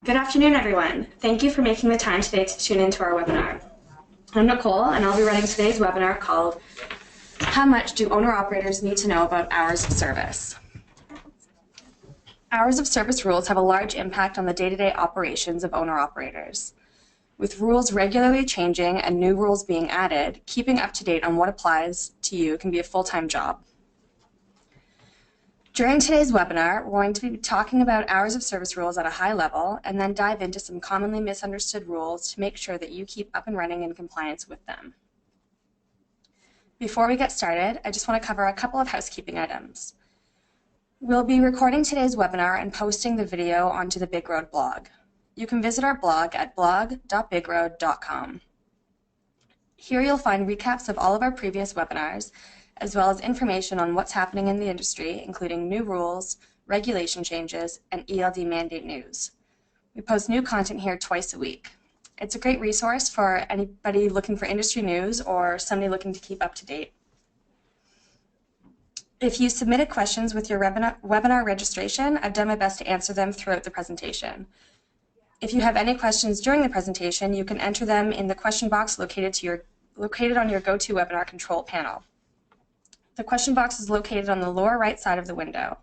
Good afternoon, everyone. Thank you for making the time today to tune into our webinar. I'm Nicole, and I'll be running today's webinar called How Much Do Owner-Operators Need to Know About Hours of Service? Hours of service rules have a large impact on the day-to-day operations of owner-operators. With rules regularly changing and new rules being added, keeping up to date on what applies to you can be a full-time job. During today's webinar, we're going to be talking about hours of service rules at a high level and then dive into some commonly misunderstood rules to make sure that you keep up and running in compliance with them. Before we get started, I just want to cover a couple of housekeeping items. We'll be recording today's webinar and posting the video onto the Big Road blog. You can visit our blog at blog.bigroad.com. Here you'll find recaps of all of our previous webinars, as well as information on what's happening in the industry, including new rules, regulation changes, and ELD mandate news. We post new content here twice a week. It's a great resource for anybody looking for industry news or somebody looking to keep up to date. If you submitted questions with your webinar registration, I've done my best to answer them throughout the presentation. If you have any questions during the presentation, you can enter them in the question box located on your GoToWebinar control panel. The question box is located on the lower right side of the window.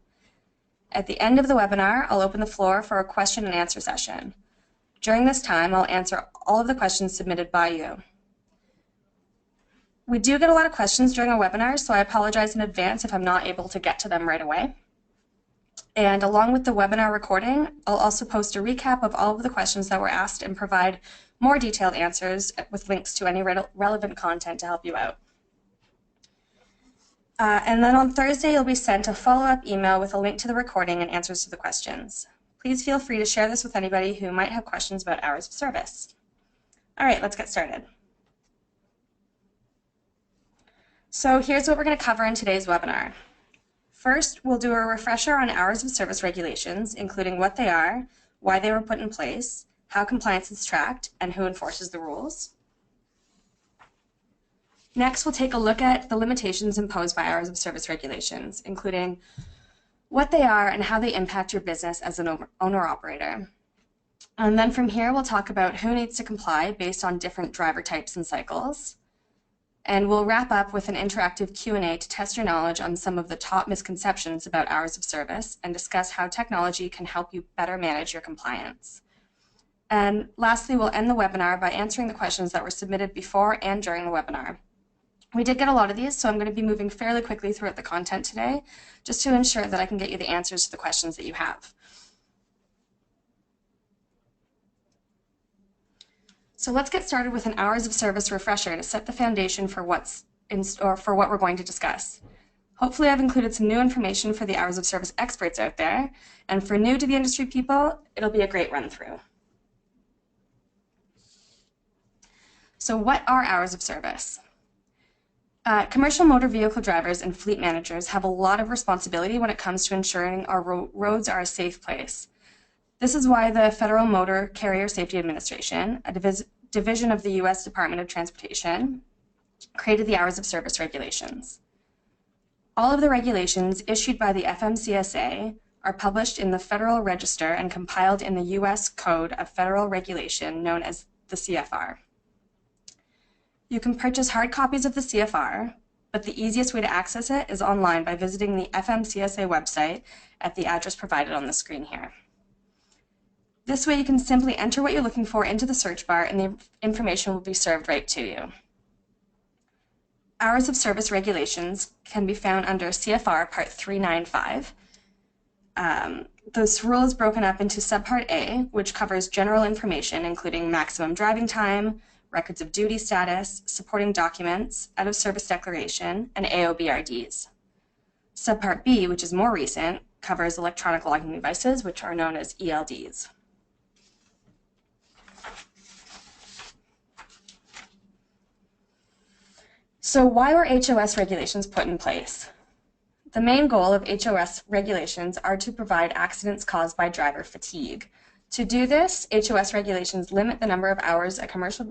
At the end of the webinar, I'll open the floor for a question and answer session. During this time, I'll answer all of the questions submitted by you. We do get a lot of questions during our webinars, so I apologize in advance if I'm not able to get to them right away. And along with the webinar recording, I'll also post a recap of all of the questions that were asked and provide more detailed answers with links to any relevant content to help you out. And then on Thursday, you'll be sent a follow-up email with a link to the recording and answers to the questions. Please feel free to share this with anybody who might have questions about hours of service. All right, let's get started. So here's what we're going to cover in today's webinar. First, we'll do a refresher on hours of service regulations, including what they are, why they were put in place, how compliance is tracked, and who enforces the rules. Next, we'll take a look at the limitations imposed by hours of service regulations, including what they are and how they impact your business as an owner-operator. And then from here, we'll talk about who needs to comply based on different driver types and cycles. And we'll wrap up with an interactive Q&A to test your knowledge on some of the top misconceptions about hours of service and discuss how technology can help you better manage your compliance. And lastly, we'll end the webinar by answering the questions that were submitted before and during the webinar. We did get a lot of these, so I'm going to be moving fairly quickly throughout the content today, just to ensure that I can get you the answers to the questions that you have. So let's get started with an hours of service refresher to set the foundation for what we're going to discuss. Hopefully I've included some new information for the hours of service experts out there, and for new to the industry people, it'll be a great run through. So what are hours of service? Commercial motor vehicle drivers and fleet managers have a lot of responsibility when it comes to ensuring our roads are a safe place. This is why the Federal Motor Carrier Safety Administration, a division of the U.S. Department of Transportation, created the hours of service regulations. All of the regulations issued by the FMCSA are published in the Federal Register and compiled in the U.S. Code of Federal Regulation known as the CFR. You can purchase hard copies of the CFR, but the easiest way to access it is online by visiting the FMCSA website at the address provided on the screen here. This way you can simply enter what you're looking for into the search bar and the information will be served right to you. Hours of service regulations can be found under CFR Part 395. This rule is broken up into Subpart A, which covers general information including maximum driving time, records of duty status, supporting documents, out-of-service declaration, and AOBRDs. Subpart B, which is more recent, covers electronic logging devices, which are known as ELDs. So why were HOS regulations put in place? The main goal of HOS regulations are to prevent accidents caused by driver fatigue. To do this, HOS regulations limit the number of hours a commercial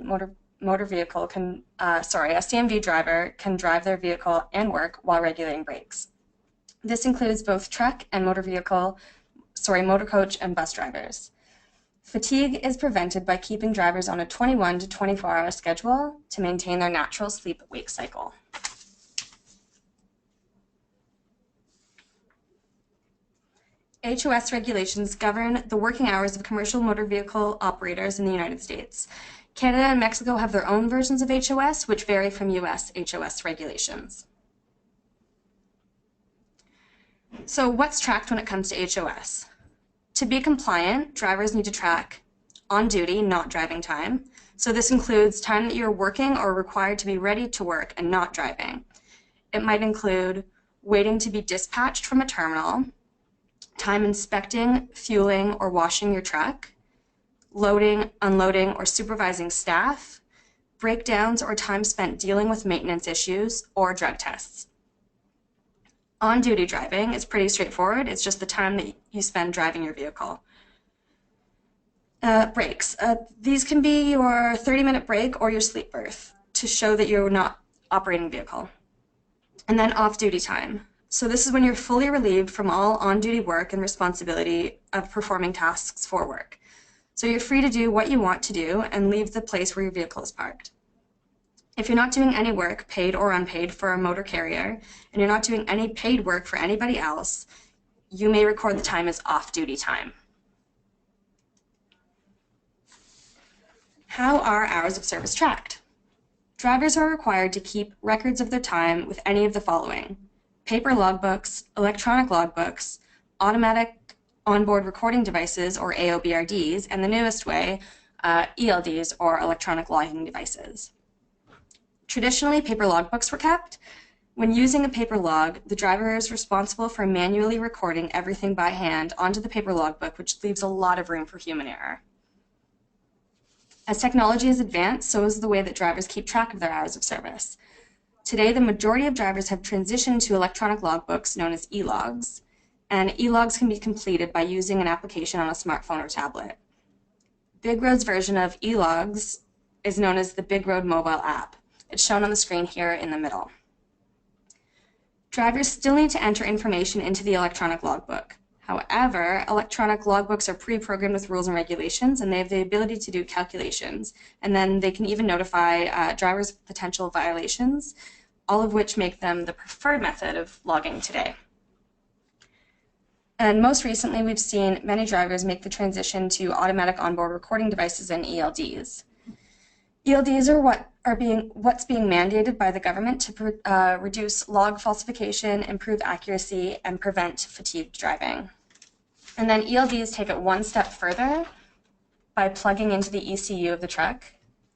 motor vehicle can, a CMV driver can drive their vehicle and work while regulating brakes. This includes both truck and motor coach and bus drivers. Fatigue is prevented by keeping drivers on a 21 to 24-hour schedule to maintain their natural sleep-wake cycle. HOS regulations govern the working hours of commercial motor vehicle operators in the United States. Canada and Mexico have their own versions of HOS, which vary from US HOS regulations. So what's tracked when it comes to HOS? To be compliant, drivers need to track on duty, not driving time. So this includes time that you're working or required to be ready to work and not driving. It might include waiting to be dispatched from a terminal, time inspecting, fueling, or washing your truck, loading, unloading, or supervising staff, breakdowns or time spent dealing with maintenance issues, or drug tests. On-duty driving is pretty straightforward. It's just the time that you spend driving your vehicle. Breaks. These can be your 30-minute break or your sleep berth to show that you're not operating a vehicle. And then off-duty time. So this is when you're fully relieved from all on-duty work and responsibility of performing tasks for work. So you're free to do what you want to do and leave the place where your vehicle is parked. If you're not doing any work, paid or unpaid, for a motor carrier, and you're not doing any paid work for anybody else, you may record the time as off-duty time. How are hours of service tracked? Drivers are required to keep records of their time with any of the following: paper logbooks, electronic logbooks, automatic onboard recording devices, or AOBRDs, and the newest way, ELDs, or electronic logging devices. Traditionally, paper logbooks were kept. When using a paper log, the driver is responsible for manually recording everything by hand onto the paper logbook, which leaves a lot of room for human error. As technology has advanced, so is the way that drivers keep track of their hours of service. Today, the majority of drivers have transitioned to electronic logbooks known as e-logs, and e-logs can be completed by using an application on a smartphone or tablet. Big Road's version of e-logs is known as the Big Road mobile app. It's shown on the screen here in the middle. Drivers still need to enter information into the electronic logbook. However, electronic logbooks are pre-programmed with rules and regulations, and they have the ability to do calculations. And then they can even notify drivers of potential violations, all of which make them the preferred method of logging today. And most recently, we've seen many drivers make the transition to automatic onboard recording devices and ELDs. ELDs are what's being mandated by the government to reduce log falsification, improve accuracy, and prevent fatigued driving. And then ELDs take it one step further by plugging into the ECU of the truck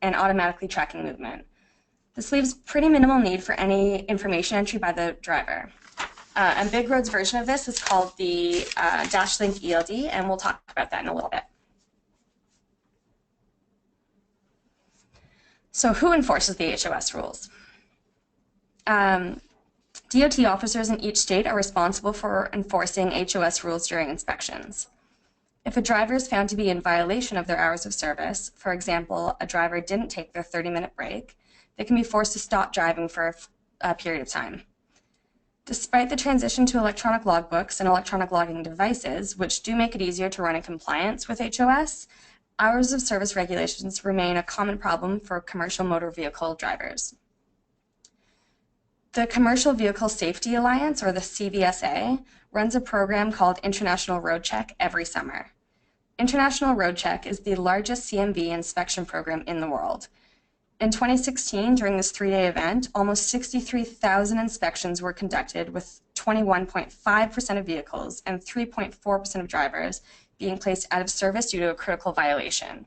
and automatically tracking movement. This leaves pretty minimal need for any information entry by the driver. And Big Road's version of this is called the Dashlink ELD, and we'll talk about that in a little bit. So who enforces the HOS rules? DOT officers in each state are responsible for enforcing HOS rules during inspections. If a driver is found to be in violation of their hours of service, for example, a driver didn't take their 30-minute break, they can be forced to stop driving for a period of time. Despite the transition to electronic logbooks and electronic logging devices, which do make it easier to run in compliance with HOS, hours of service regulations remain a common problem for commercial motor vehicle drivers. The Commercial Vehicle Safety Alliance, or the CVSA, runs a program called International Road Check every summer. International Road Check is the largest CMV inspection program in the world. In 2016, during this three-day event, almost 63,000 inspections were conducted, with 21.5% of vehicles and 3.4% of drivers being placed out of service due to a critical violation.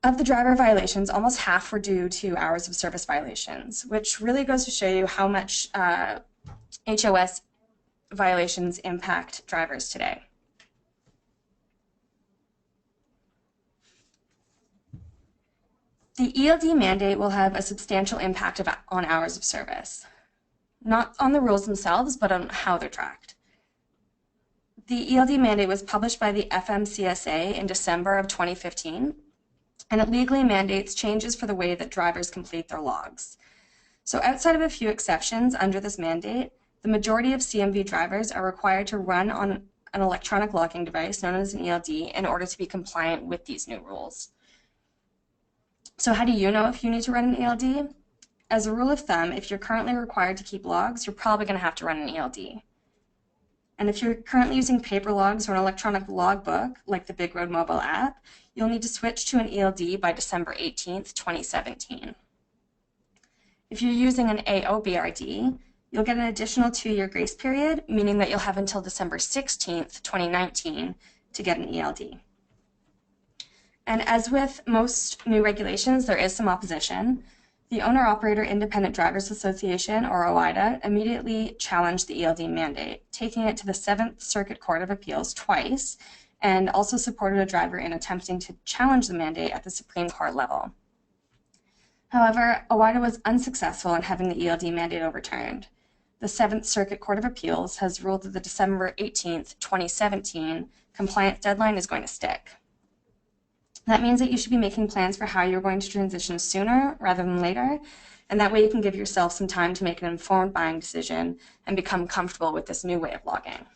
Of the driver violations, almost half were due to hours of service violations, which really goes to show you how much HOS violations impact drivers today. The ELD mandate will have a substantial impact on hours of service, not on the rules themselves, but on how they're tracked. The ELD mandate was published by the FMCSA in December of 2015, and it legally mandates changes for the way that drivers complete their logs. So outside of a few exceptions under this mandate, the majority of CMV drivers are required to run on an electronic logging device known as an ELD in order to be compliant with these new rules. So how do you know if you need to run an ELD? As a rule of thumb, if you're currently required to keep logs, you're probably going to have to run an ELD. And if you're currently using paper logs or an electronic logbook, like the Big Road mobile app, you'll need to switch to an ELD by December 18th, 2017. If you're using an AOBRD, you'll get an additional 2-year grace period, meaning that you'll have until December 16th, 2019 to get an ELD. And as with most new regulations, there is some opposition. The Owner-Operator Independent Drivers Association, or OIDA, immediately challenged the ELD mandate, taking it to the 7th Circuit Court of Appeals twice, and also supported a driver in attempting to challenge the mandate at the Supreme Court level. However, OIDA was unsuccessful in having the ELD mandate overturned. The 7th Circuit Court of Appeals has ruled that the December 18th, 2017 compliance deadline is going to stick. That means that you should be making plans for how you're going to transition sooner rather than later, and that way you can give yourself some time to make an informed buying decision and become comfortable with this new way of logging.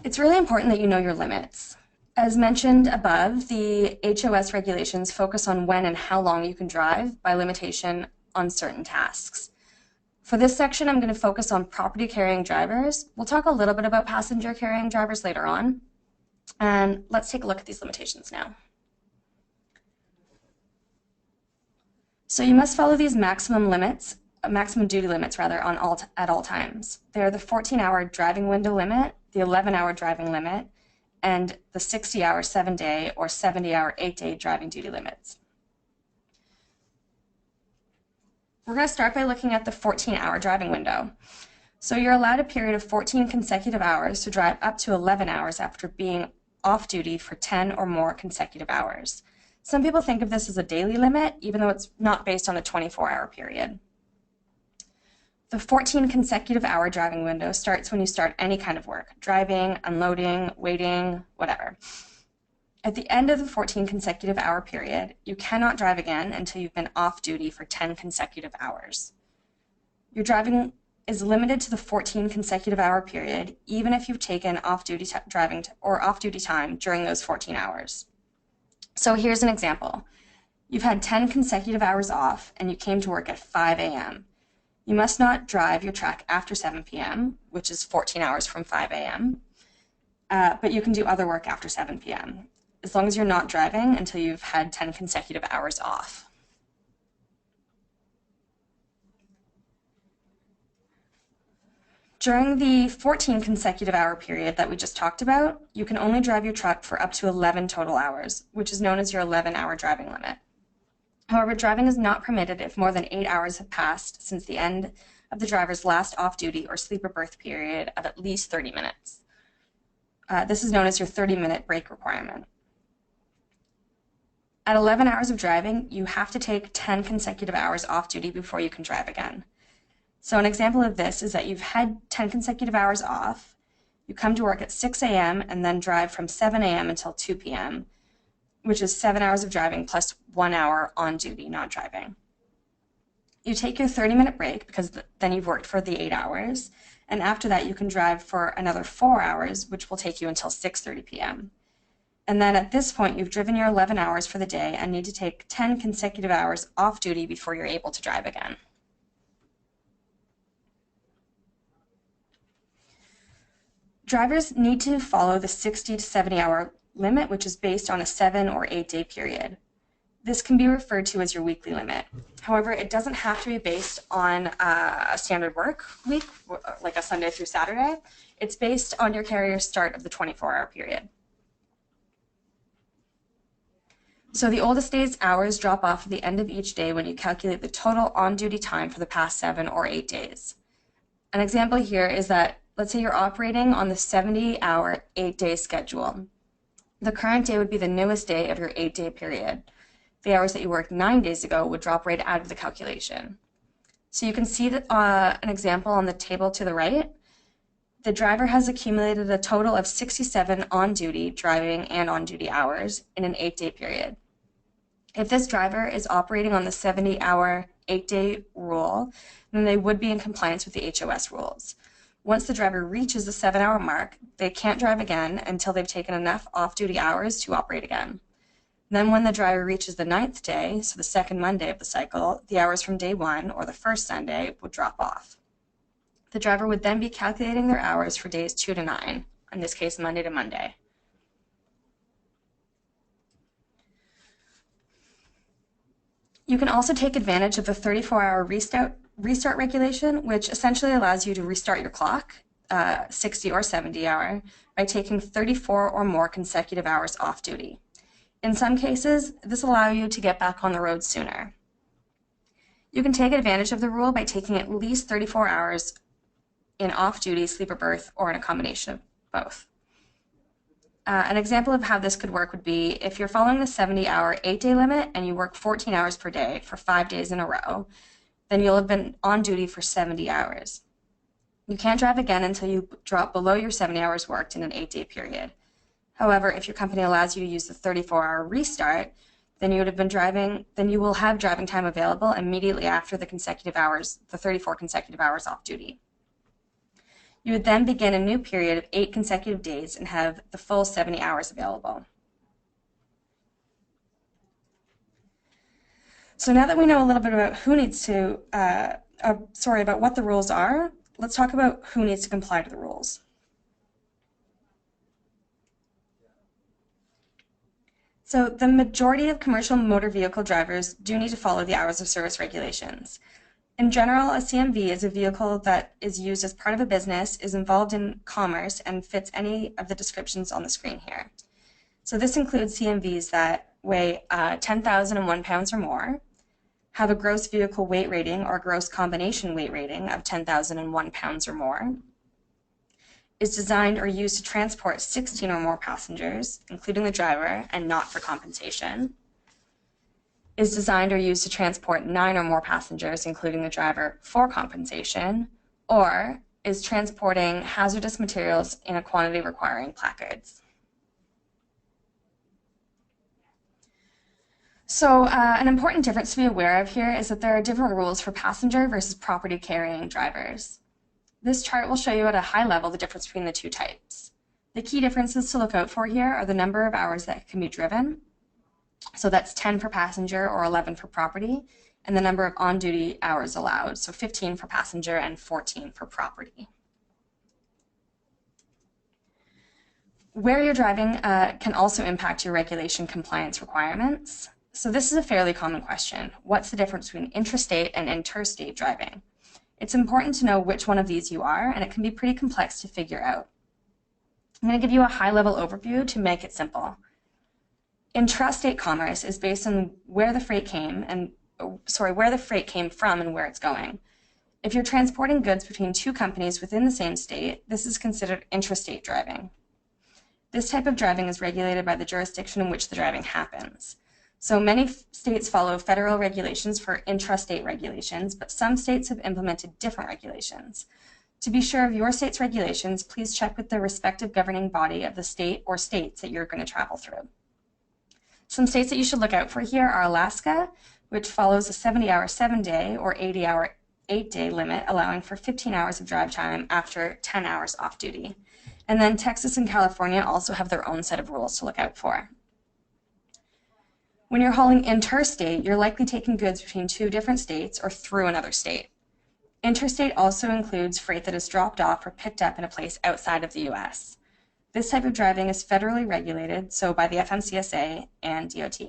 It's really important that you know your limits. As mentioned above, the HOS regulations focus on when and how long you can drive by limitation on certain tasks. For this section, I'm going to focus on property carrying drivers. We'll talk a little bit about passenger carrying drivers later on. And let's take a look at these limitations now. So you must follow these maximum duty limits rather, at all times. They're the 14-hour driving window limit, the 11-hour driving limit, and the 60-hour 7-day or 70-hour 8-day driving duty limits. We're going to start by looking at the 14-hour driving window. So you're allowed a period of 14 consecutive hours to drive up to 11 hours after being off duty for 10 or more consecutive hours. Some people think of this as a daily limit, even though it's not based on a 24-hour period. The 14 consecutive hour driving window starts when you start any kind of work, driving, unloading, waiting, whatever. At the end of the 14 consecutive hour period, you cannot drive again until you've been off duty for 10 consecutive hours. Your driving is limited to the 14 consecutive hour period, even if you've taken off-duty driving or off-duty time during those 14 hours. So here's an example. You've had 10 consecutive hours off and you came to work at 5 a.m. You must not drive your truck after 7 p.m., which is 14 hours from 5 a.m., but you can do other work after 7 p.m. as long as you're not driving until you've had 10 consecutive hours off. During the 14 consecutive hour period that we just talked about, you can only drive your truck for up to 11 total hours, which is known as your 11-hour driving limit. However, driving is not permitted if more than 8 hours have passed since the end of the driver's last off-duty or sleeper berth period of at least 30 minutes. This is known as your 30-minute break requirement. At 11 hours of driving, you have to take 10 consecutive hours off duty before you can drive again. So an example of this is that you've had 10 consecutive hours off, you come to work at 6 a.m. and then drive from 7 a.m. until 2 p.m., which is 7 hours of driving plus 1 hour on duty, not driving. You take your 30-minute break because then you've worked for the 8 hours, and after that you can drive for another 4 hours, which will take you until 6:30 p.m. And then at this point, you've driven your 11 hours for the day and need to take 10 consecutive hours off duty before you're able to drive again. Drivers need to follow the 60 to 70 hour limit, which is based on a 7 or 8 day period. This can be referred to as your weekly limit. However, it doesn't have to be based on a standard work week, like a Sunday through Saturday. It's based on your carrier's start of the 24-hour period. So the oldest day's hours drop off at the end of each day when you calculate the total on-duty time for the past 7 or 8 days. An example here is that, let's say you're operating on the 70-hour, 8-day schedule. The current day would be the newest day of your 8-day period. The hours that you worked 9 days ago would drop right out of the calculation. So you can see that an example on the table to the right. The driver has accumulated a total of 67 on-duty driving and on-duty hours in an 8-day period. If this driver is operating on the 70-hour, 8-day rule, then they would be in compliance with the HOS rules. Once the driver reaches the 7-hour mark, they can't drive again until they've taken enough off-duty hours to operate again. Then when the driver reaches the 9th day, so the second Monday of the cycle, the hours from day 1 or the first Sunday would drop off. The driver would then be calculating their hours for days 2 to 9, in this case Monday to Monday. You can also take advantage of the 34-hour restart regulation, which essentially allows you to restart your clock, 60 or 70 hour, by taking 34 or more consecutive hours off duty. In some cases, this will allow you to get back on the road sooner. You can take advantage of the rule by taking at least 34 hours in off-duty, sleep or berth, or in a combination of both. An example of how this could work would be if you're following the 70-hour, 8-day limit and you work 14 hours per day for 5 days in a row, then you'll have been on duty for 70 hours. You can't drive again until you drop below your 70 hours worked in an 8-day period. However, if your company allows you to use the 34-hour restart, then you will have driving time available immediately after the 34 consecutive hours off duty. You would then begin a new period of 8 consecutive days and have the full 70 hours available. So now that we know a little bit about about what the rules are, let's talk about who needs to comply to the rules. So the majority of commercial motor vehicle drivers do need to follow the hours of service regulations. In general, a CMV is a vehicle that is used as part of a business, is involved in commerce, and fits any of the descriptions on the screen here. So this includes CMVs that weigh 10,001 pounds or more, have a gross vehicle weight rating or gross combination weight rating of 10,001 pounds or more, is designed or used to transport 16 or more passengers, including the driver, and not for compensation, is designed or used to transport 9 or more passengers, including the driver, for compensation, or is transporting hazardous materials in a quantity requiring placards. So an important difference to be aware of here is that there are different rules for passenger versus property carrying drivers. This chart will show you at a high level the difference between the two types. The key differences to look out for here are the number of hours that can be driven, so that's 10 for passenger or 11 for property, and the number of on-duty hours allowed, so 15 for passenger and 14 for property. Where you're driving can also impact your regulation compliance requirements. So this is a fairly common question. What's the difference between intrastate and interstate driving? It's important to know which one of these you are, and it can be pretty complex to figure out. I'm going to give you a high-level overview to make it simple. Intrastate commerce is based on where the freight came from and where it's going. If you're transporting goods between two companies within the same state, this is considered intrastate driving. This type of driving is regulated by the jurisdiction in which the driving happens. So many states follow federal regulations for intrastate regulations, but some states have implemented different regulations. To be sure of your state's regulations, please check with the respective governing body of the state or states that you're going to travel through. Some states that you should look out for here are Alaska, which follows a 70-hour 7-day or 80-hour 8-day limit, allowing for 15 hours of drive time after 10 hours off duty. And then Texas and California also have their own set of rules to look out for. When you're hauling interstate, you're likely taking goods between two different states or through another state. Interstate also includes freight that is dropped off or picked up in a place outside of the U.S. This type of driving is federally regulated, so by the FMCSA and DOT.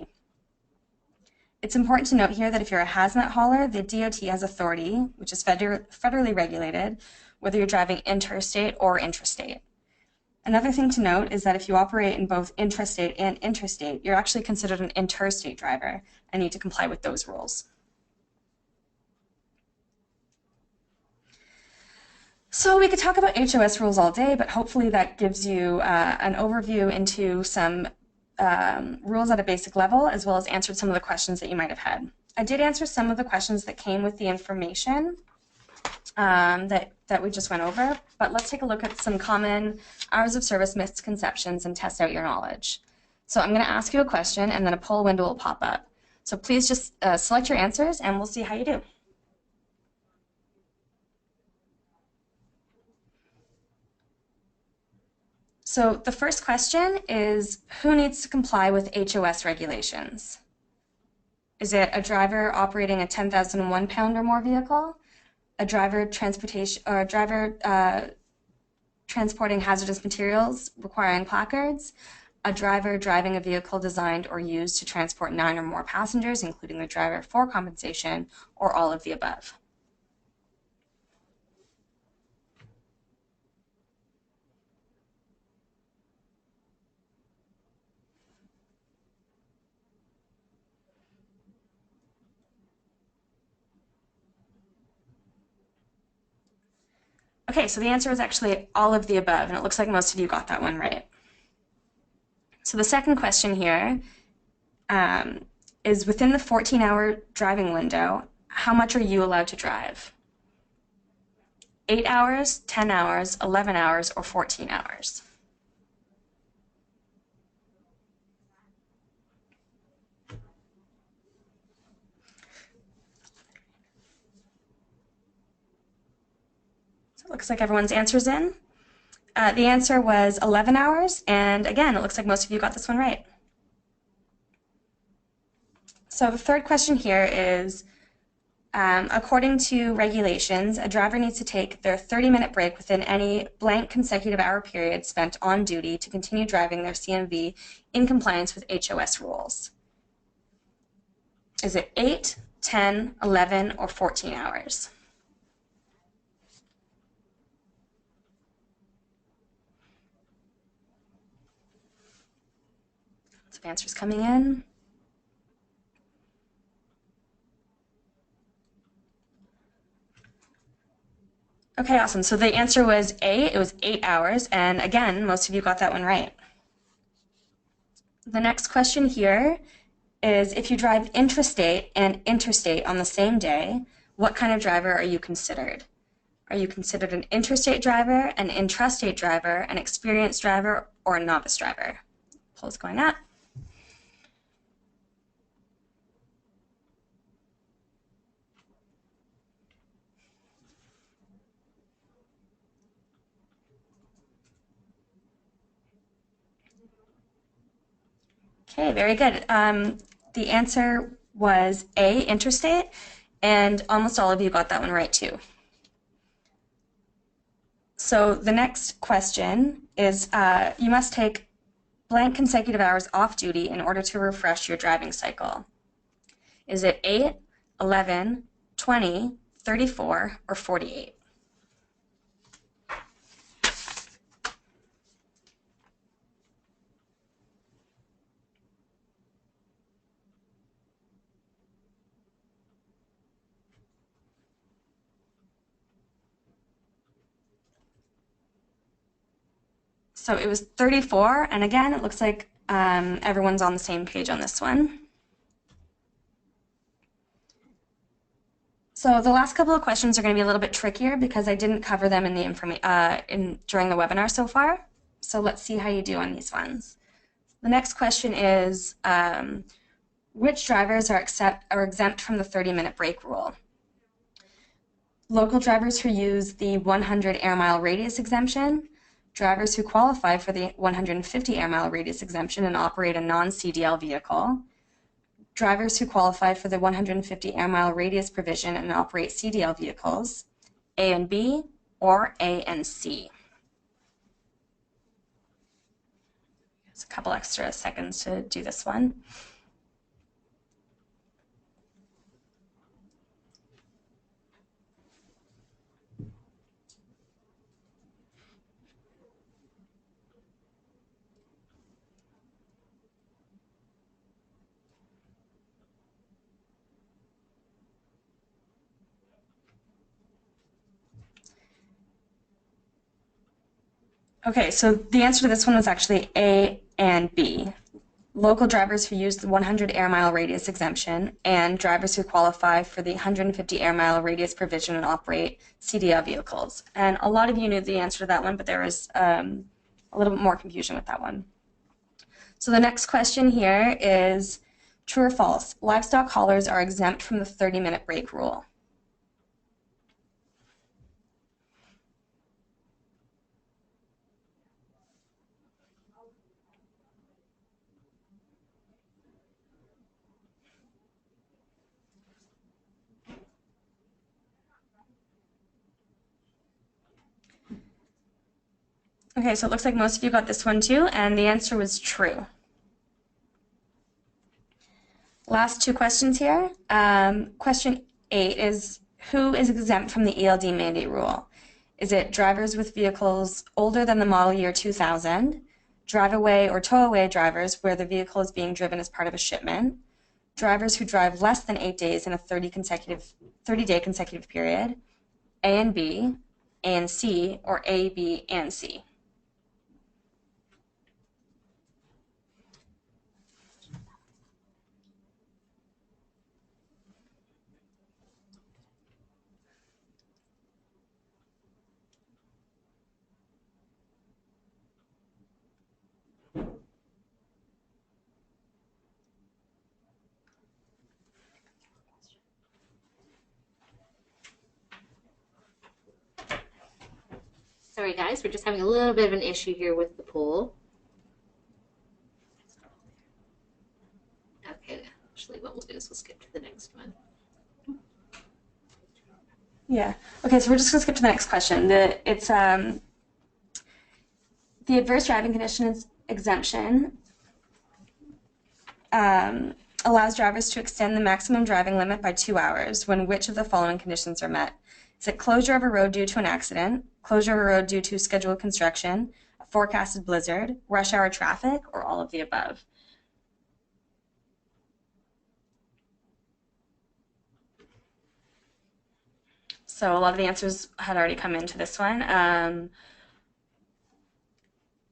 It's important to note here that if you're a hazmat hauler, the DOT has authority, which is federally regulated, whether you're driving interstate or intrastate. Another thing to note is that if you operate in both intrastate and interstate, you're actually considered an interstate driver and need to comply with those rules. So we could talk about HOS rules all day, but hopefully that gives you an overview into some rules at a basic level, as well as answered some of the questions that you might have had. I did answer some of the questions that came with the information that we just went over, but let's take a look at some common hours of service misconceptions and test out your knowledge. So I'm going to ask you a question, and then a poll window will pop up. So please just select your answers and we'll see how you do. So the first question is, who needs to comply with HOS regulations? Is it a driver operating a 10,001 pound or more vehicle, a driver transporting hazardous materials requiring placards, a driver driving a vehicle designed or used to transport 9 or more passengers, including the driver for compensation, or all of the above? Okay, so the answer is actually all of the above, and it looks like most of you got that one right. So the second question here is, within the 14-hour driving window, how much are you allowed to drive? 8 hours, 10 hours, 11 hours, or 14 hours? So it looks like everyone's answer's in. The answer was 11 hours, and again, it looks like most of you got this one right. So the third question here is, according to regulations, a driver needs to take their 30-minute break within any blank consecutive hour period spent on duty to continue driving their CMV in compliance with HOS rules. Is it 8, 10, 11, or 14 hours? Lots of answers coming in. Okay, awesome. So the answer was A, it was 8 hours, and again, most of you got that one right. The next question here is, if you drive intrastate and interstate on the same day, what kind of driver are you considered? Are you considered an interstate driver, an intrastate driver, an experienced driver, or a novice driver? Polls going up. Okay, very good. The answer was A, interstate, and almost all of you got that one right too. So the next question is, you must take blank consecutive hours off duty in order to refresh your driving cycle. Is it 8, 11, 20, 34, or 48? So it was 34, and again, it looks like everyone's on the same page on this one. So the last couple of questions are going to be a little bit trickier because I didn't cover them in the during the webinar so far. So let's see how you do on these ones. The next question is, which drivers are exempt from the 30-minute break rule? Local drivers who use the 100 air-mile radius exemption, drivers who qualify for the 150 air-mile radius exemption and operate a non-CDL vehicle, drivers who qualify for the 150 air-mile radius provision and operate CDL vehicles, A and B, or A and C. There's a couple extra seconds to do this one. Okay, so the answer to this one was actually A and B. Local drivers who use the 100 air-mile radius exemption and drivers who qualify for the 150 air-mile radius provision and operate CDL vehicles. And a lot of you knew the answer to that one, but there was a little bit more confusion with that one. So the next question here is, True or false? Livestock haulers are exempt from the 30-minute break rule. Okay, so it looks like most of you got this one too, and the answer was true. Last two questions here. Question 8 is, who is exempt from the ELD mandate rule? Is it drivers with vehicles older than the model year 2000, drive-away or tow-away drivers where the vehicle is being driven as part of a shipment, drivers who drive less than 8 days in a 30-day consecutive period, A and B, A and C, or A, B, and C? Sorry guys, we're just having a little bit of an issue here with the poll. Okay, actually what we'll do is we'll skip to the next one. Yeah. Okay, so we're just going to skip to the next question. The adverse driving conditions exemption allows drivers to extend the maximum driving limit by 2 hours when which of the following conditions are met? Is it closure of a road due to an accident, closure of a road due to scheduled construction, a forecasted blizzard, rush hour traffic, or all of the above? So a lot of the answers had already come into this one.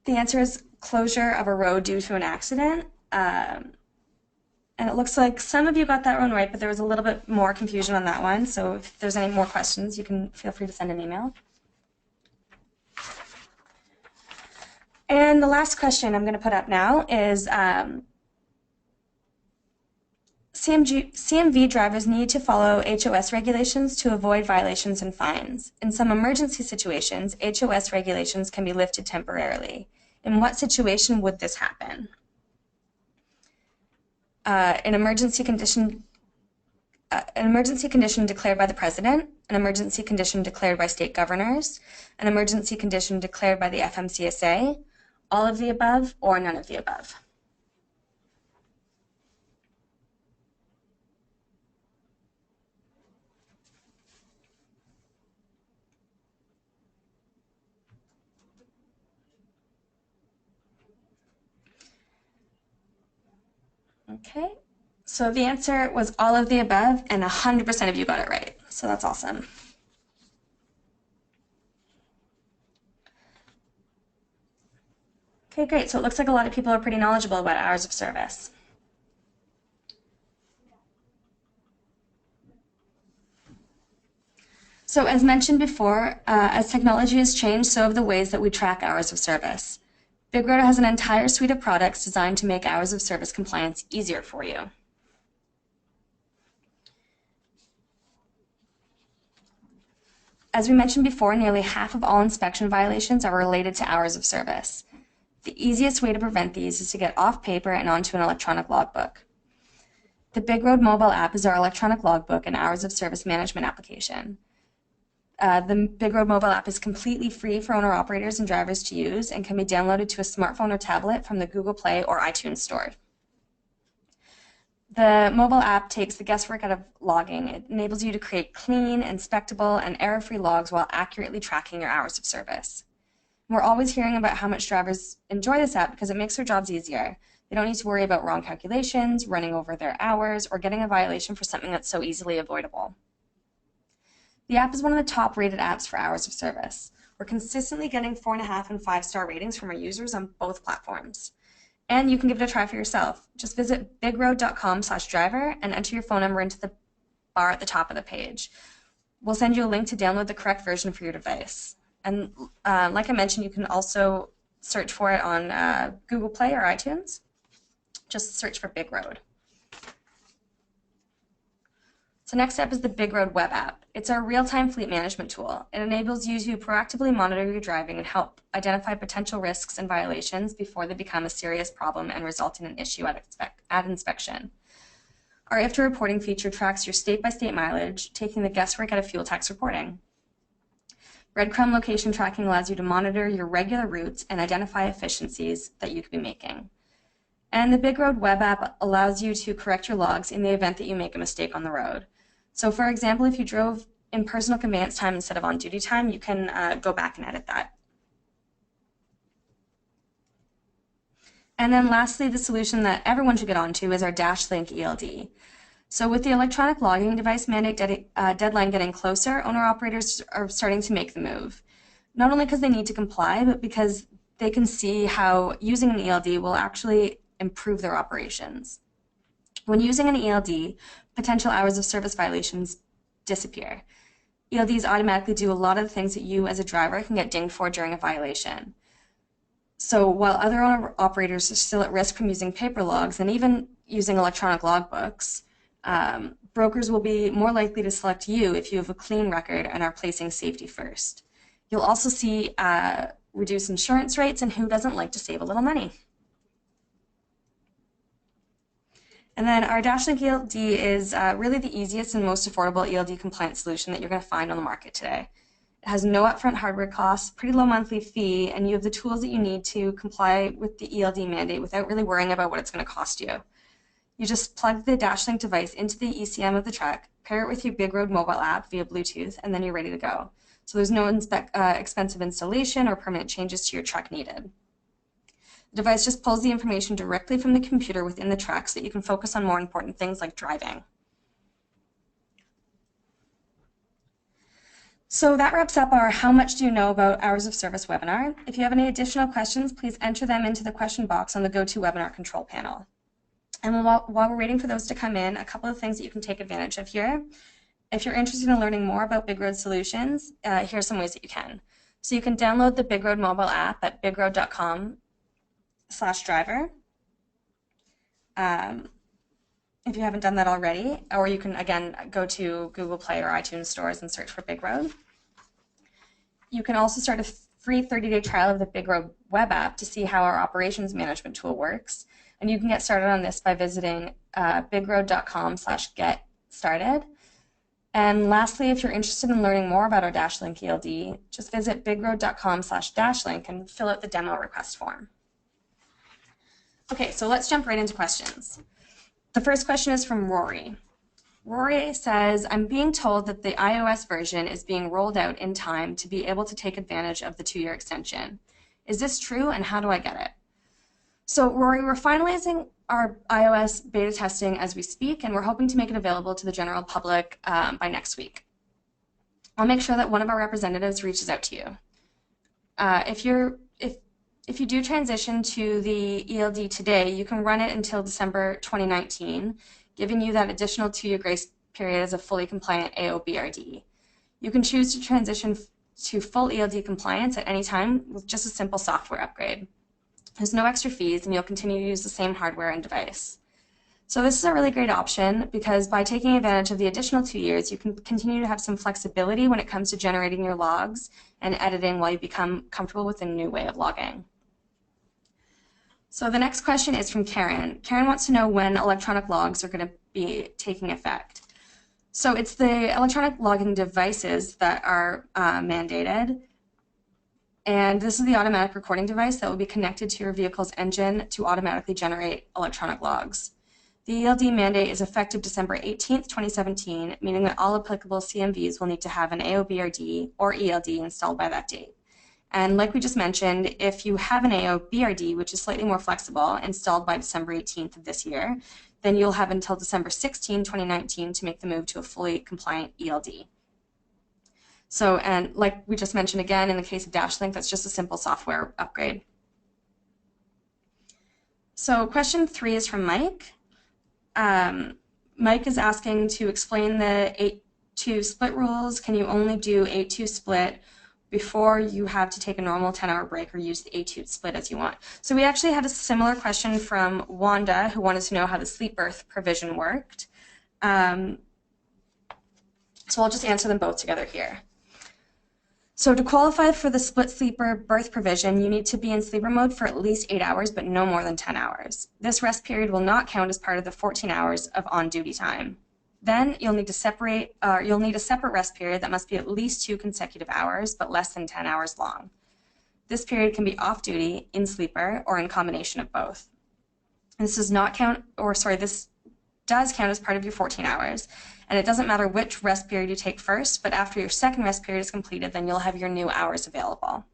The answer is closure of a road due to an accident. And it looks like some of you got that one right, but there was a little bit more confusion on that one. So if there's any more questions, you can feel free to send an email. And the last question I'm going to put up now is CMV drivers need to follow HOS regulations to avoid violations and fines. In some emergency situations, HOS regulations can be lifted temporarily. In what situation would this happen? An emergency condition declared by the President, an emergency condition declared by state governors, an emergency condition declared by the FMCSA, all of the above, or none of the above. Okay, so the answer was all of the above, and 100% of you got it right. So that's awesome. Okay, great. So it looks like a lot of people are pretty knowledgeable about hours of service. So as mentioned before, as technology has changed, so have the ways that we track hours of service. BigRoad has an entire suite of products designed to make hours of service compliance easier for you. As we mentioned before, nearly half of all inspection violations are related to hours of service. The easiest way to prevent these is to get off paper and onto an electronic logbook. The BigRoad mobile app is our electronic logbook and hours of service management application. The BigRoad mobile app is completely free for owner-operators and drivers to use and can be downloaded to a smartphone or tablet from the Google Play or iTunes Store. The mobile app takes the guesswork out of logging. It enables you to create clean, inspectable, and error-free logs while accurately tracking your hours of service. We're always hearing about how much drivers enjoy this app because it makes their jobs easier. They don't need to worry about wrong calculations, running over their hours, or getting a violation for something that's so easily avoidable. The app is one of the top-rated apps for hours of service. We're consistently getting 4.5 and 5-star ratings from our users on both platforms. And you can give it a try for yourself. Just visit bigroad.com/driver and enter your phone number into the bar at the top of the page. We'll send you a link to download the correct version for your device. And like I mentioned, you can also search for it on Google Play or iTunes. Just search for BigRoad. So next up is the Big Road web app. It's our real-time fleet management tool. It enables you to proactively monitor your driving and help identify potential risks and violations before they become a serious problem and result in an issue at inspection. Our IFTA reporting feature tracks your state-by-state mileage, taking the guesswork out of fuel tax reporting. Breadcrumb location tracking allows you to monitor your regular routes and identify efficiencies that you could be making. And the Big Road web app allows you to correct your logs in the event that you make a mistake on the road. So for example, if you drove in personal conveyance time instead of on duty time, you can go back and edit that. And then lastly, the solution that everyone should get onto is our Dashlink ELD. So with the electronic logging device mandate deadline getting closer, owner-operators are starting to make the move. Not only because they need to comply, but because they can see how using an ELD will actually improve their operations. When using an ELD, potential hours of service violations disappear. ELDs automatically do a lot of the things that you as a driver can get dinged for during a violation. So while other owner operators are still at risk from using paper logs and even using electronic logbooks, brokers will be more likely to select you if you have a clean record and are placing safety first. You'll also see reduced insurance rates, and who doesn't like to save a little money? And then our Dashlink ELD is really the easiest and most affordable ELD compliant solution that you're going to find on the market today. It has no upfront hardware costs, pretty low monthly fee, and you have the tools that you need to comply with the ELD mandate without really worrying about what it's going to cost you. You just plug the Dashlink device into the ECM of the truck, pair it with your Big Road mobile app via Bluetooth, and then you're ready to go. So there's no expensive installation or permanent changes to your truck needed. The device just pulls the information directly from the computer within the truck so that you can focus on more important things like driving. So that wraps up our How Much Do You Know About Hours of Service webinar. If you have any additional questions, please enter them into the question box on the GoToWebinar control panel. And while we're waiting for those to come in, a couple of things that you can take advantage of here. If you're interested in learning more about Big Road solutions, here's some ways that you can. So you can download the Big Road mobile app at bigroad.com/driver. If you haven't done that already, or you can, again, go to Google Play or iTunes stores and search for Big Road. You can also start a free 30-day trial of the Big Road web app to see how our operations management tool works. And you can get started on this by visiting bigroad.com/get-started. And lastly, if you're interested in learning more about our Dashlink ELD, just visit bigroad.com/dashlink and fill out the demo request form. Okay, so let's jump right into questions. The first question is from Rory. Rory says, I'm being told that the iOS version is being rolled out in time to be able to take advantage of the 2-year extension. Is this true, and how do I get it? So Rory, we're finalizing our iOS beta testing as we speak, and we're hoping to make it available to the general public by next week. I'll make sure that one of our representatives reaches out to you. If you do transition to the ELD today, you can run it until December 2019, giving you that additional 2-year grace period as a fully compliant AOBRD. You can choose to transition to full ELD compliance at any time with just a simple software upgrade. There's no extra fees, and you'll continue to use the same hardware and device. So this is a really great option because by taking advantage of the additional 2 years, you can continue to have some flexibility when it comes to generating your logs and editing while you become comfortable with a new way of logging. So the next question is from Karen. Karen wants to know when electronic logs are going to be taking effect. So it's the electronic logging devices that are mandated. And this is the automatic recording device that will be connected to your vehicle's engine to automatically generate electronic logs. The ELD mandate is effective December 18th, 2017, meaning that all applicable CMVs will need to have an AOBRD or ELD installed by that date. And like we just mentioned, if you have an AOBRD, which is slightly more flexible, installed by December 18th of this year, then you'll have until December 16, 2019 to make the move to a fully compliant ELD. So, and like we just mentioned again, in the case of Dashlink, that's just a simple software upgrade. So question 3 is from Mike. Mike is asking to explain the 8-2 split rules. Can you only do 8-2 split before you have to take a normal 10-hour break or use the 8-2 split as you want? So we actually had a similar question from Wanda, who wanted to know how the sleep birth provision worked. So I'll just answer them both together here. So to qualify for the split sleeper berth provision, you need to be in sleeper mode for at least 8 hours, but no more than 10 hours. This rest period will not count as part of the 14 hours of on-duty time. Then you'll need a separate rest period that must be at least 2 consecutive hours, but less than 10 hours long. This period can be off-duty, in sleeper, or in combination of both. This does count as part of your 14 hours, and it doesn't matter which rest period you take first, but after your second rest period is completed, then you'll have your new hours available.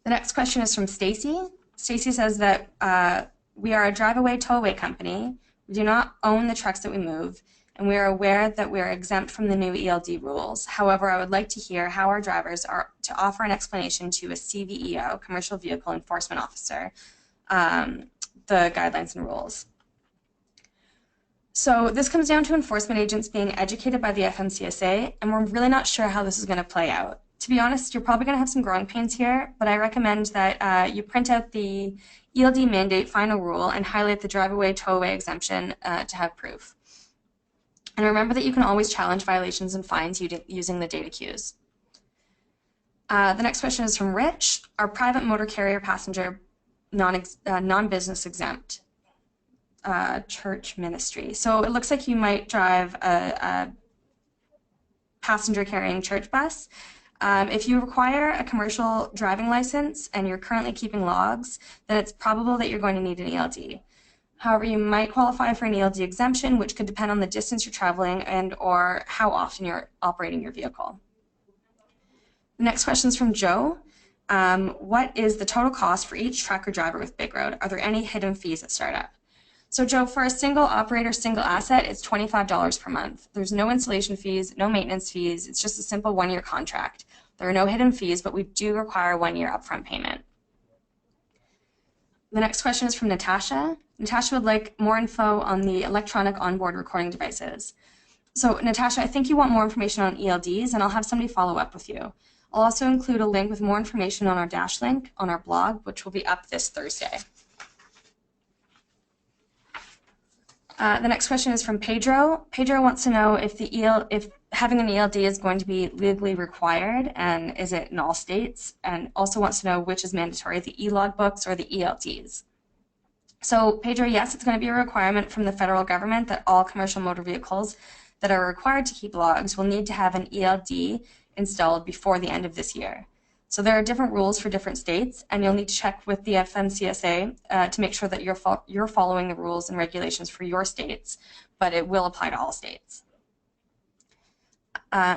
The next question is from Stacy. Stacy says that we are a drive-away tow-away company. We do not own the trucks that we move, and we are aware that we are exempt from the new ELD rules. However, I would like to hear how our drivers are to offer an explanation to a CVEO, Commercial Vehicle Enforcement Officer, the guidelines and rules. So this comes down to enforcement agents being educated by the FMCSA, and we're really not sure how this is going to play out. To be honest, you're probably going to have some growing pains here, but I recommend that you print out the ELD mandate final rule and highlight the drive-away, tow-away exemption to have proof. And remember that you can always challenge violations and fines using the data queues. The next question is from Rich. Are private motor carrier passenger non-business exempt? Church ministry. So it looks like you might drive a passenger carrying church bus. If you require a commercial driving license and you're currently keeping logs, then it's probable that you're going to need an ELD. However, you might qualify for an ELD exemption, which could depend on the distance you're traveling and or how often you're operating your vehicle. The next question is from Joe. What is the total cost for each truck or driver with Big Road? Are there any hidden fees at startup? So Joe, for a single operator, single asset, it's $25 per month. There's no installation fees, no maintenance fees. It's just a simple one-year contract. There are no hidden fees, but we do require a one-year upfront payment. The next question is from Natasha. Natasha would like more info on the electronic onboard recording devices. So Natasha, I think you want more information on ELDs, and I'll have somebody follow up with you. I'll also include a link with more information on our Dashlink on our blog, which will be up this Thursday. The next question is from Pedro. Pedro wants to know if having an ELD is going to be legally required, and is it in all states, and also wants to know which is mandatory, the e-log books or the ELDs. So Pedro, yes, it's going to be a requirement from the federal government that all commercial motor vehicles that are required to keep logs will need to have an ELD installed before the end of this year. So there are different rules for different states, and you'll need to check with the FMCSA to make sure that you're following the rules and regulations for your states, but it will apply to all states.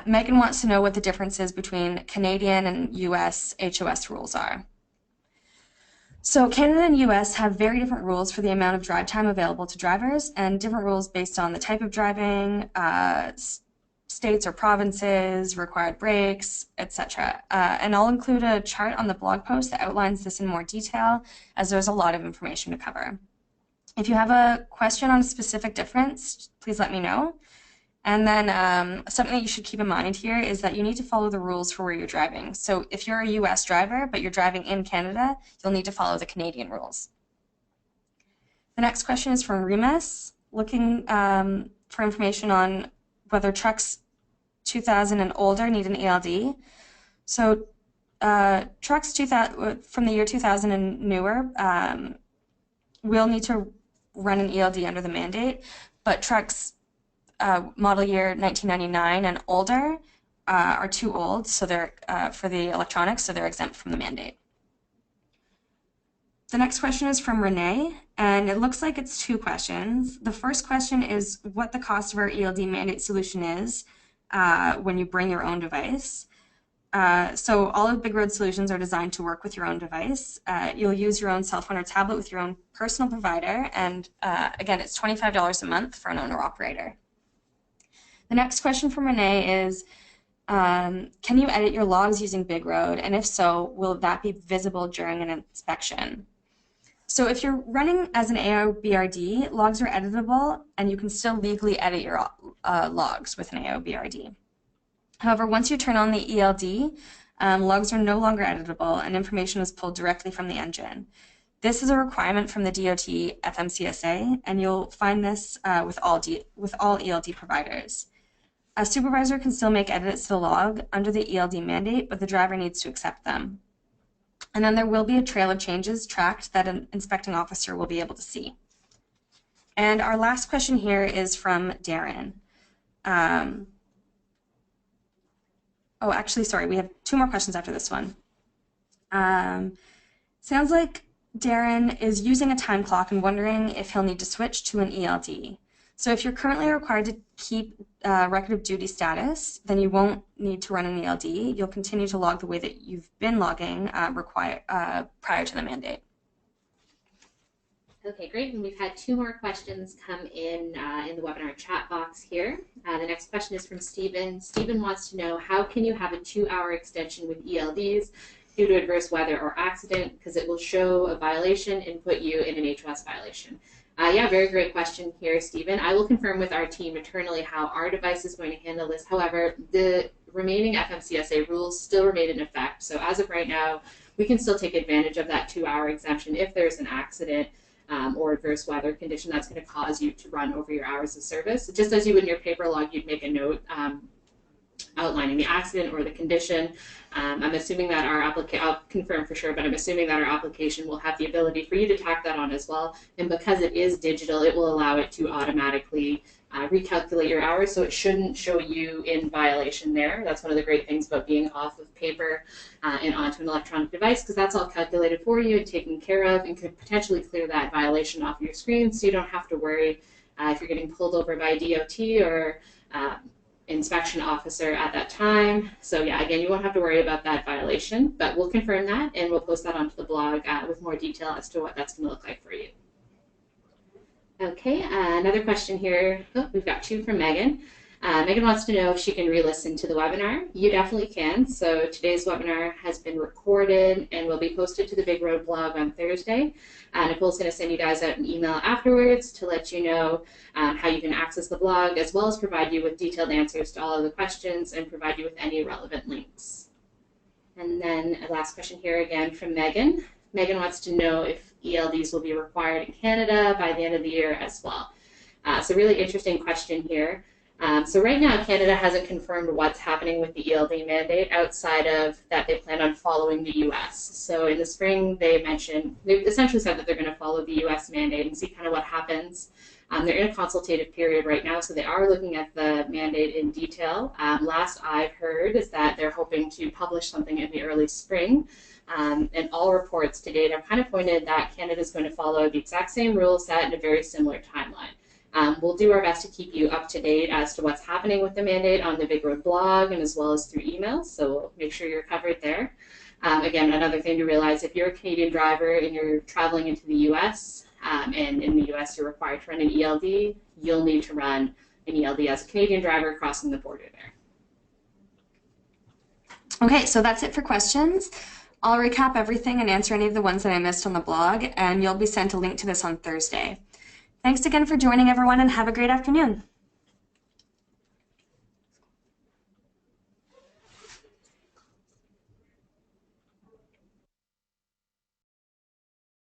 Megan wants to know what the difference is between Canadian and US HOS rules are. So Canada and US have very different rules for the amount of drive time available to drivers, and different rules based on the type of driving, states or provinces, required breaks, etc. And I'll include a chart on the blog post that outlines this in more detail, as there's a lot of information to cover. If you have a question on a specific difference, please let me know. And then something that you should keep in mind here is that you need to follow the rules for where you're driving. So if you're a US driver, but you're driving in Canada, you'll need to follow the Canadian rules. The next question is from Remus, looking for information on whether trucks 2000 and older need an ELD. So trucks 2000, from the year 2000 and newer will need to run an ELD under the mandate, but trucks model year 1999 and older are too old, so they're for the electronics, so they're exempt from the mandate. The next question is from Renee, and it looks like it's 2 questions. The first question is what the cost of our ELD mandate solution is when you bring your own device. So all of Big Road solutions are designed to work with your own device. You'll use your own cell phone or tablet with your own personal provider, and again, it's $25 a month for an owner-operator. The next question from Renee is, can you edit your logs using Big Road, and if so, will that be visible during an inspection? So if you're running as an AOBRD, logs are editable, and you can still legally edit your logs with an AOBRD. However, once you turn on the ELD, logs are no longer editable, and information is pulled directly from the engine. This is a requirement from the DOT FMCSA, and you'll find this with all ELD providers. A supervisor can still make edits to the log under the ELD mandate, but the driver needs to accept them. And then there will be a trail of changes tracked that an inspecting officer will be able to see. And our last question here is from Darren. Oh, actually, sorry, we have 2 more questions after this one. Sounds like Darren is using a time clock and wondering if he'll need to switch to an ELD. So if you're currently required to keep record of duty status, then you won't need to run an ELD. You'll continue to log the way that you've been logging prior to the mandate. Okay, great. And we've had 2 more questions come in the webinar chat box here. The next question is from Stephen. Stephen wants to know, how can you have a 2-hour extension with ELDs due to adverse weather or accident, because it will show a violation and put you in an HOS violation? Yeah, very great question here, Stephen. I will confirm with our team internally how our device is going to handle this. However, the remaining FMCSA rules still remain in effect. So as of right now, we can still take advantage of that 2-hour exemption if there's an accident or adverse weather condition that's going to cause you to run over your hours of service. Just as you would in your paper log, you'd make a note outlining the accident or the condition. I'm assuming that our application, I'll confirm for sure, but I'm assuming that our application will have the ability for you to tack that on as well. And because it is digital, it will allow it to automatically recalculate your hours, so it shouldn't show you in violation there. That's one of the great things about being off of paper and onto an electronic device, because that's all calculated for you and taken care of, and could potentially clear that violation off your screen, so you don't have to worry if you're getting pulled over by a DOT or inspection officer at that time. So yeah, again, you won't have to worry about that violation, but we'll confirm that and we'll post that onto the blog with more detail as to what that's going to look like for you. Okay, another question here. Oh, we've got 2 from Megan. Megan wants to know if she can re-listen to the webinar. You definitely can. So today's webinar has been recorded and will be posted to the Big Road blog on Thursday. Nicole's going to send you guys out an email afterwards to let you know how you can access the blog, as well as provide you with detailed answers to all of the questions and provide you with any relevant links. And then a last question here again from Megan. Megan wants to know if ELDs will be required in Canada by the end of the year as well. So really interesting question here. So right now, Canada hasn't confirmed what's happening with the ELD mandate outside of that they plan on following the U.S. So in the spring, they've essentially said that they're going to follow the U.S. mandate and see kind of what happens. They're in a consultative period right now, so they are looking at the mandate in detail. Last I've heard is that they're hoping to publish something in the early spring. And all reports to date have kind of pointed that Canada is going to follow the exact same rule set in a very similar timeline. We'll do our best to keep you up to date as to what's happening with the mandate on the Big Road blog and as well as through email, so we'll make sure you're covered there. Again, another thing to realize, if you're a Canadian driver and you're traveling into the U.S., and in the U.S. you're required to run an ELD, you'll need to run an ELD as a Canadian driver crossing the border there. Okay, so that's it for questions. I'll recap everything and answer any of the ones that I missed on the blog, and you'll be sent a link to this on Thursday. Thanks again for joining, everyone, and have a great afternoon.